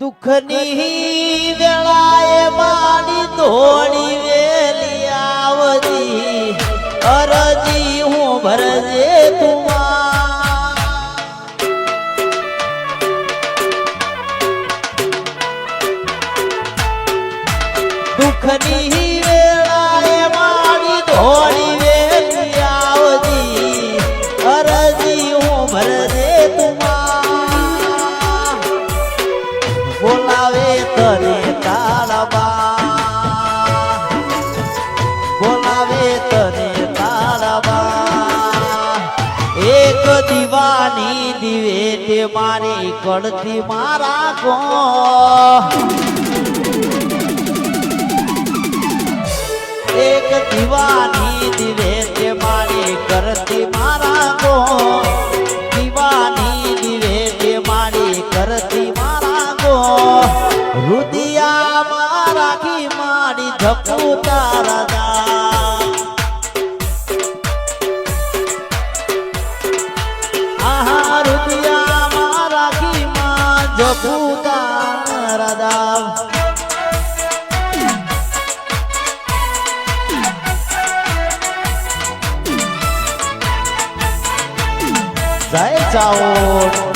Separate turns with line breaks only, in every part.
દુઃખની વેળાએ મારી ધોળી વેલી આવતી અરજી હું ભરજે તુમા દુઃખની વેળાએ મારી ધોળી વેલી આવતી અરજી હું ભરજે તુમા બોલાવે તને તાળબા બોલાવે તને તાળબા એક દીવાની દીવે તે મારી કડતી મારા કો એક દીવાની દીવે તે મારી કરતી મારા કો દીવાની દીવે તે મારી કરતી મારા કો રુદિયા રાખી મારી ધપુ તારા આહા રુદિયા રાખી માં ધપુ તારા જય ચાઓટ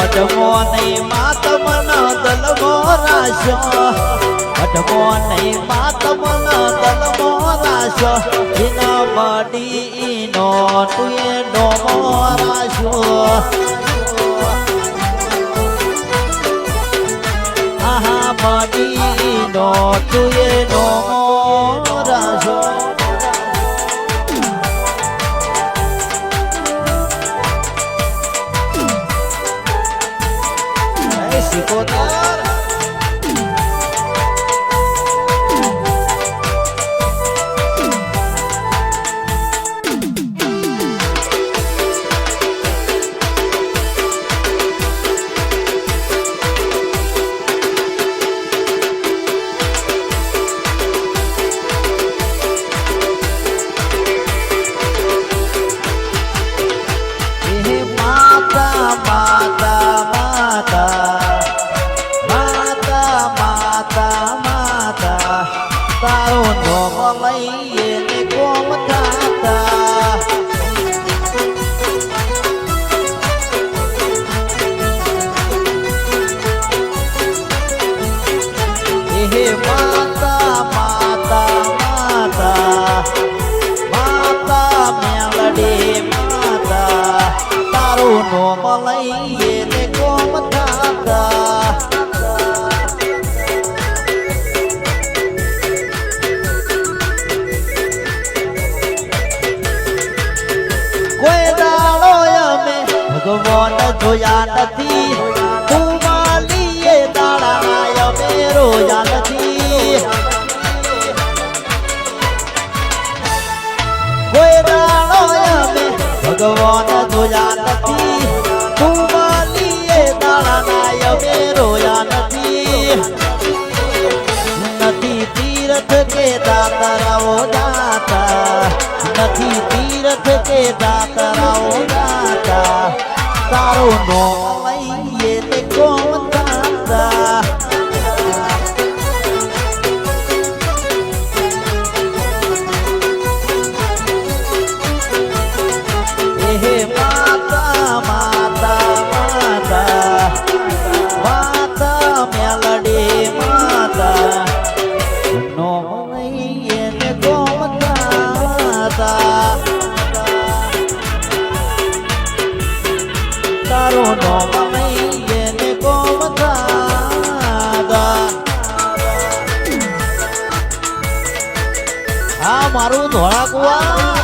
અટમો નહીં માતમન દલમો રાશો અટમો નહીં માતમન દલમો રાશો એના મડીનો તુએ ડોમો રાશો આહા મડીનો તુએ ડોમો રાશો ભગવાન જોયા નથી તું માલીએ દાડા અમે રોયા નથી કોઈ દાડો અમે ભગવાન જોયા નથી તું માલીએ દાડા અમે રોયા નથી નથી તીર્થ કે દાતરાઓ દાતા નથી તીર્થ કે દાતરાઓ દાતા તારો નો લઈએ તે કોમ દાતા એહે માતા માતા માતા માતા મેલડી માતા નો લઈએ તે કોમ દાતા મારું નોમ નહીં એને કોમ થાદા આ મારું ધોળા કુવા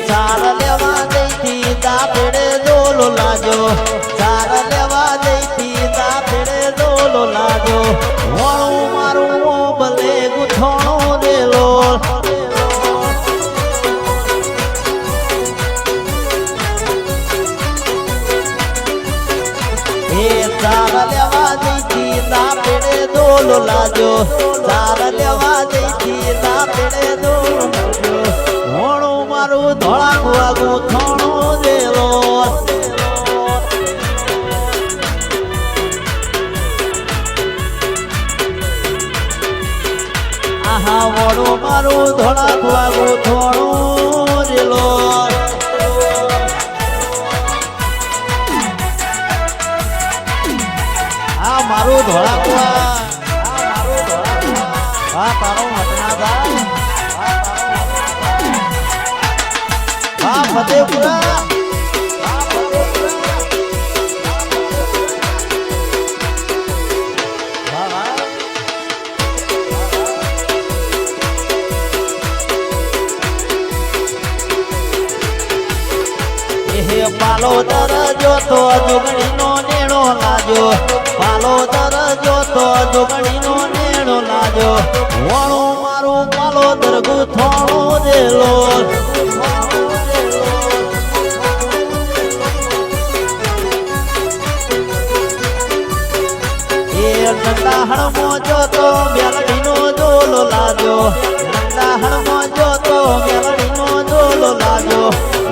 ચાર લેવા જઈતી દાપડે દોલો લાજો ચાર લેવા જઈતી દાપડે દોલો લાજો વણું મારું ભલે ગુથોણો દેલો એ ચાર લેવા જઈતી દાપડે દોલો લાજો ચાર લેવા જઈતી દાપડે દોલો લાજો વણું મારું ધોળા કુવા ગુથોણો દેલો આહા વણું મારું ધોળા કુવા ગુથોણો દેલો આ મારું ધોળા કુવા આ તારો મટના ભાઈ ફતેપુરા પાલો દરજો તો જોગણીનો નેણો લાજો પાલો દરજો તો જોગણીનો નેણો લાજો વણું મારું પાલો દરગુ થોણો દેલો નંદાહણમો જોતો મેલડીનો જોલો લાજો નંદાહણમો જોતો મેલડીનો જોલો લાજો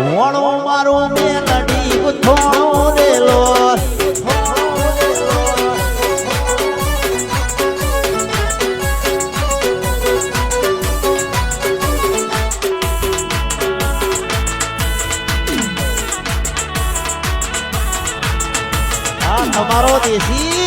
વણું મારું મેલડી ગુથોણો દેલો આ તમારો દેશી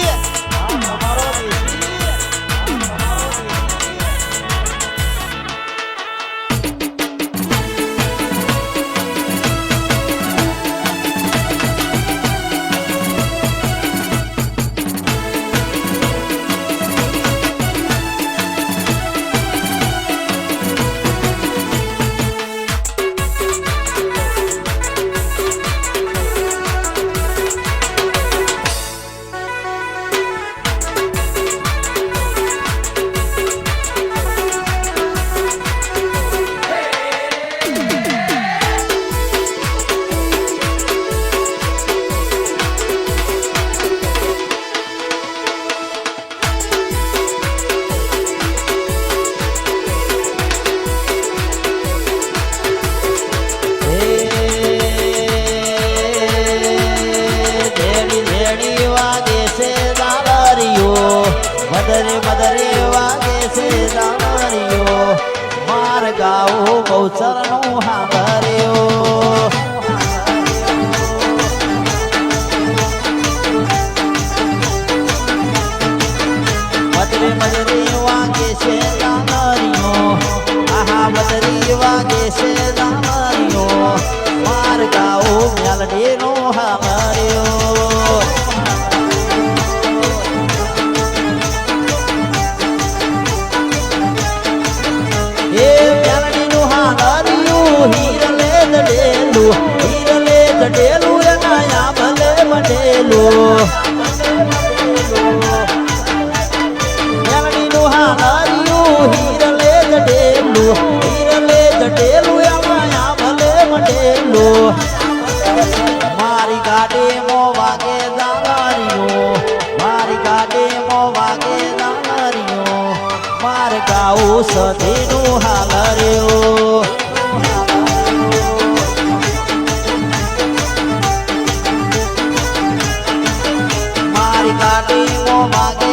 મદરે મદરે વાગે છે દાણિયો માર ગાવો ગૌચરનું હાંભર્યો મદરે મદરે વાગે છે દાણિયો આહા મદરે વાગે છે દાણિયો માર ગાવો મેલડીનો હાંભર્યો હીરલે જડેલું એના ભલે મંડેલું મેલડીનું હારિયું હીરલે જડેલું એમાં ભલે મંડેલું મારી ગાડે મો વાગે દાણિયો મારી ગાડે મો વાગે દાણિયો માર ગાવું સધીનું હાલર્યો મારી ગાડી મો વાગે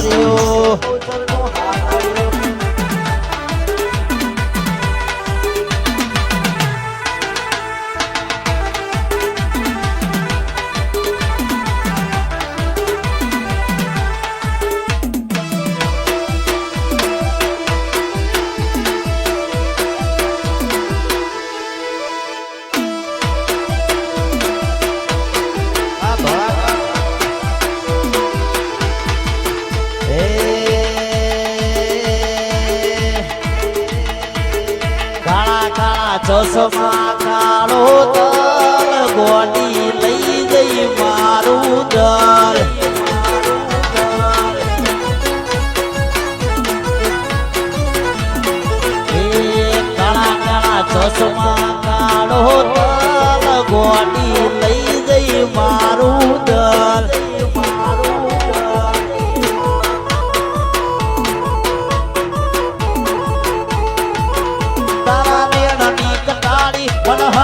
હાથળિયો ચશ્મા કાળો તલ ગોડી લઈ જઈ મારું જલ કાળા કાળા ચશ્મા કાળો તલ ગોડી લઈ જઈ મારું જલ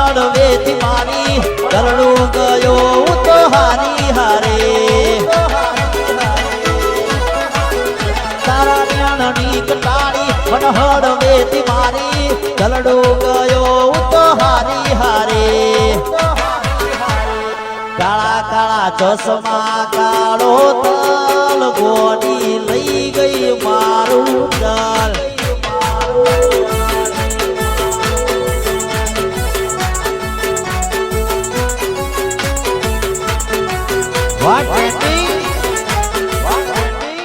હળવેથી મારી ગરડું ગયો તો હારી હારે તારા ન્યાણની કટાળી પણ હળવેથી મારી ગરડું ગયો તો હારી હારે કાળા કાળા ચશ્મા કાળો તલ ગોડી લઈ ગઈ મારું જલ What ending? What ending?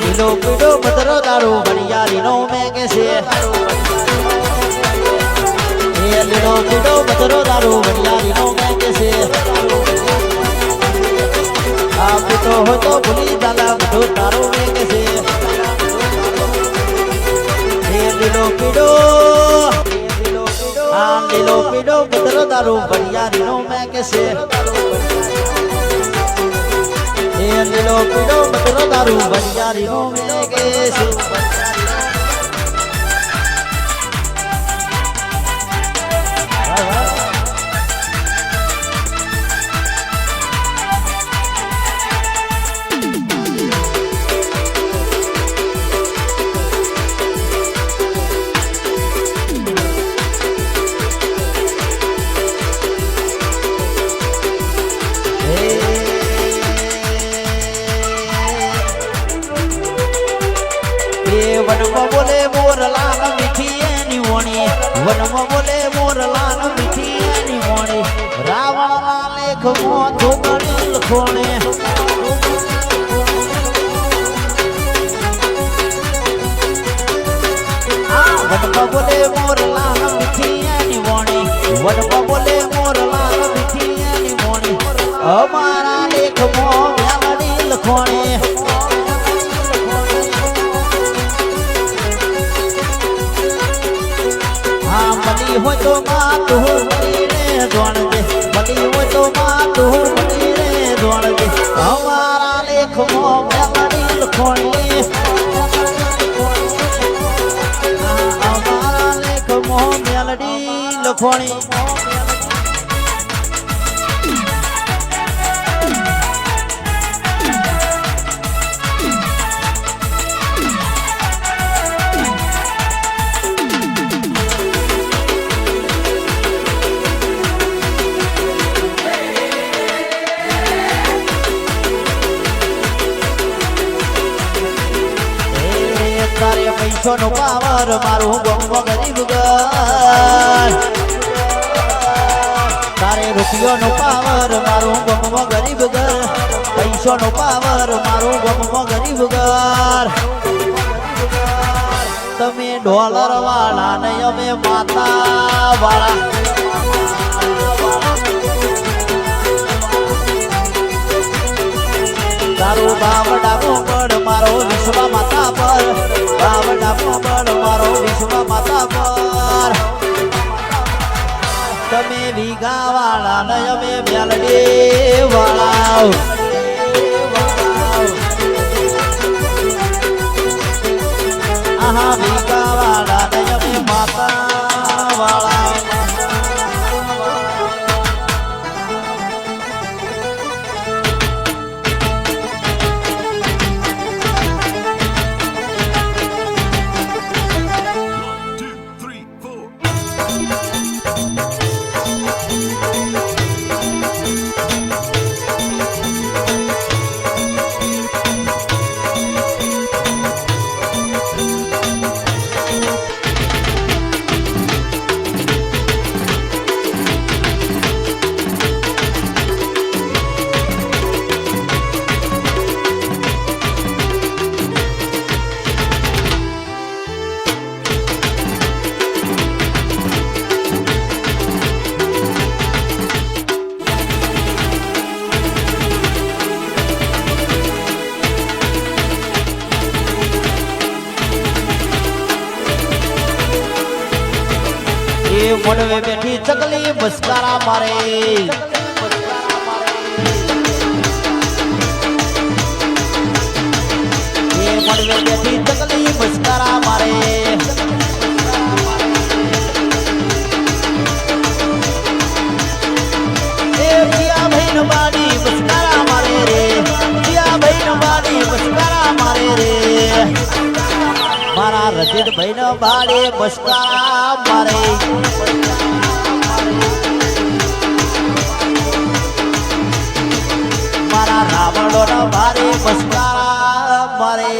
લીલો પીળો મધરો દારૂ વણિયારીનો મેઘે છે લીલો પીળો મધરો દારૂ વણિયારીનો મેઘે છે આ પીતો હોય તો ભૂલી દાદા બધો તારો મેઘે છે લીલો પીળો આ લીલો પીળો મધરો દારૂ વણિયારીનો મેઘે છે લીલો પીળો મધરો દારૂ વણિયારીનો મેઘે છે વનમાં બોલે મોરલાલ મીઠી એની વણી વનમાં બોલે મોરલાલ મીઠી એની વણી રાવણના લેખમાં ધોગણી લખોણે વનમાં બોલે મોરલાલ મીઠી એની વણી વનમાં બોલે મોરલાલ મીઠી એની વણી અમારા લેખમાં મેલડી લખોણે મલી હોય તો માં તું મલી રે દોણ દે મલી હોય તો માં તું મલી રે દોણ દે અમારા લેખમાં મેલડી લખોણી અમારા લેખમાં મેલડી લખોણી પૈસો નો પાવર મારું ગમો ગરીબ ઘર તારે રૂપિયો નો પાવર મારું ગમો ગરીબ ઘર પૈસો નો પાવર મારું ગમો ગરીબ ઘર તમે ડોલર વાળા ને અમે માતા વાળા તારું બાવડા મોગડ મારો વિશ્વ માતા પર બાવડા મોગડ મારો વિશ્વ માતા પર તમે વીઘા વાળા ને અમે મેલડી વાળા આહા વીઘા વાળા ને અમે માતા વાળા મોડવે બેઠી ચકલી બસકારા મારે મોડવે બેઠી ચકલી બસકારા મારે પિયા ભાઈ નો બાડી બસકારા મારે રે પિયા ભાઈ નો બાડી બસકારા મારે રે મારા રજીત ભાઈ નો બાડી બસકારા મારે મારા રાવણો નો ભારે બસકારા મારે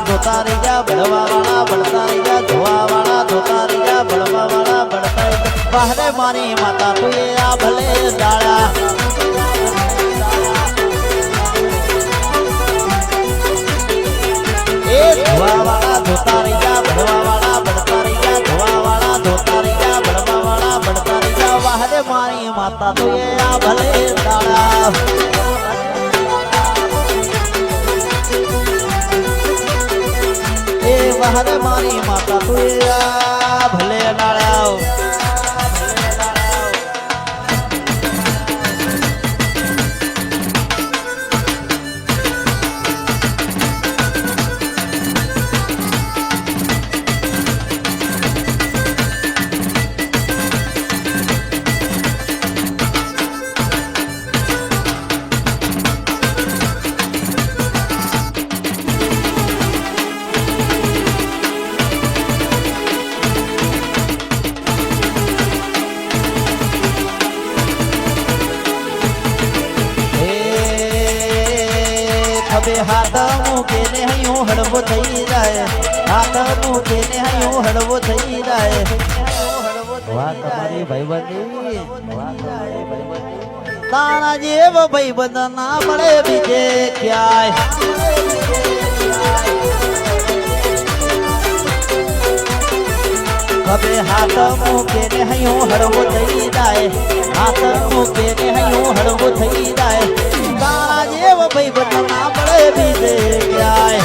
ધોતા રહી જા બળવા વાળા બળતા રહી જા ધોવા વાળા ધોતા રહી જા બળવા વાળા બળતા રહી જા બહારે મારી માતા તું આ ભલે દાડા એ ધોવા વાળા ધોતા રહી જા બળવા વાળા બળતા રહી જા ધોવા વાળા ધોતા રહી જા બળવા વાળા બળતા રહી જા બહારે મારી માતા તું આ ભલે દાડા બહારે મારી માતા તું ભલે નાળ્યા हाथ मुके ने हयो हड़बो थई जाए हाथ मुके ने हयो हड़बो थई जाए वाह तुम्हारी भाईबंदी ताना जेव भाईबंद ना મળે બીજે ક્યાય હવે હાથ મુકે ને હયો હળવો થઈ જાય હાથ મુકે ને હયો હળવો થઈ જાય તારા જેવ ભાઈબંધ ના મળે બીજે ક્યાય